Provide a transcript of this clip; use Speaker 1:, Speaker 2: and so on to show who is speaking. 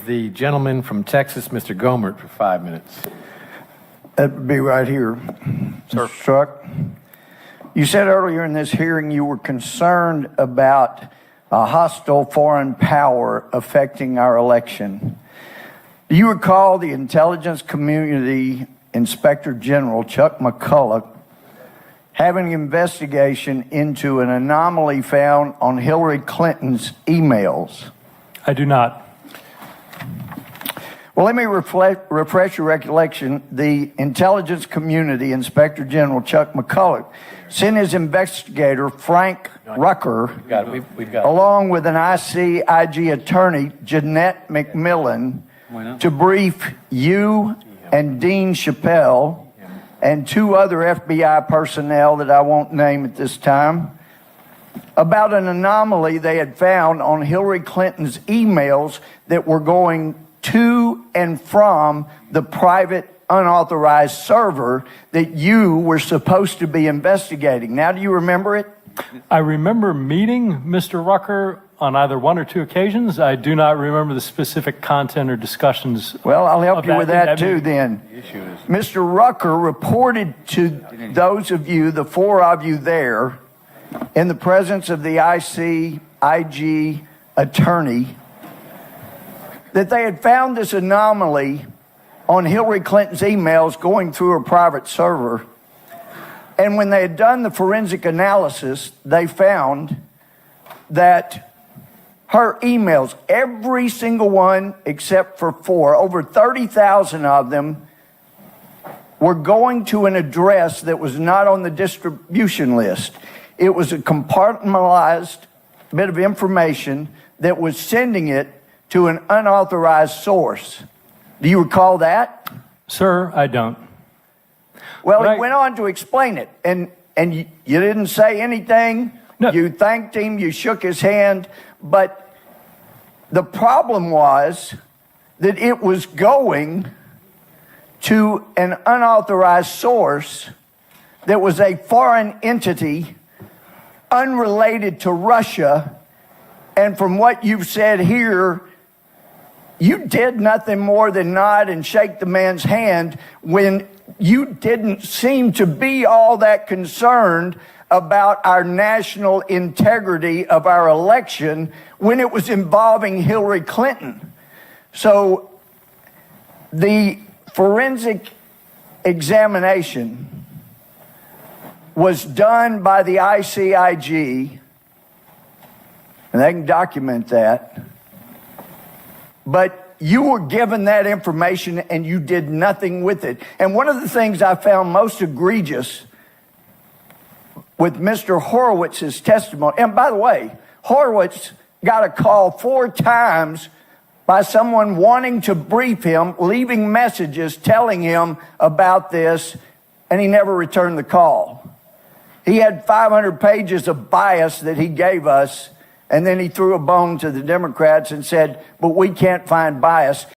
Speaker 1: the gentleman from Texas, Mr. Gohmert, for 5 minutes.
Speaker 2: That would be right here.
Speaker 1: Sir.
Speaker 2: Strzok, you said earlier in this hearing you were concerned about a hostile foreign power affecting our election. Do you recall the Intelligence Community Inspector General, Chuck McCulloch, having an investigation into an anomaly found on Hillary Clinton's emails?
Speaker 3: I do not.
Speaker 2: Well, let me refresh your recollection. The Intelligence Community Inspector General, Chuck McCulloch, sent his investigator, Frank Rucker, along with an ICIG attorney, Jeanette McMillan, to brief you and Dean Chappelle and two other FBI personnel that I won't name at this time about an anomaly they had found on Hillary Clinton's emails that were going to and from the private unauthorized server that you were supposed to be investigating. Now, do you remember it?
Speaker 3: I remember meeting Mr. Rucker on either one or two occasions. I do not remember the specific content or discussions.
Speaker 2: Well, I'll help you with that too then. Mr. Rucker reported to those of you, the four of you there, in the presence of the ICIG attorney, that they had found this anomaly on Hillary Clinton's emails going through her private server. And when they had done the forensic analysis, they found that her emails, every single one except for four, over 30,000 of them, were going to an address that was not on the distribution list. It was a compartmentalized bit of information that was sending it to an unauthorized source. Do you recall that?
Speaker 3: Sir, I don't.
Speaker 2: Well, he went on to explain it, and you didn't say anything.
Speaker 3: No.
Speaker 2: You thanked him, you shook his hand, but the problem was that it was going to an unauthorized source that was a foreign entity unrelated to Russia. And from what you've said here, you did nothing more than nod and shake the man's hand when you didn't seem to be all that concerned about our national integrity of our election when it was involving Hillary Clinton. So the forensic examination was done by the ICIG, and they can document that. But you were given that information and you did nothing with it. And one of the things I found most egregious with Mr. Horowitz's testimony, and by the way, Horowitz got a call 4 times by someone wanting to brief him, leaving messages telling him about this, and he never returned the call. He had 500 pages of bias that he gave us, and then he threw a bone to the Democrats and said, but we can't find bias.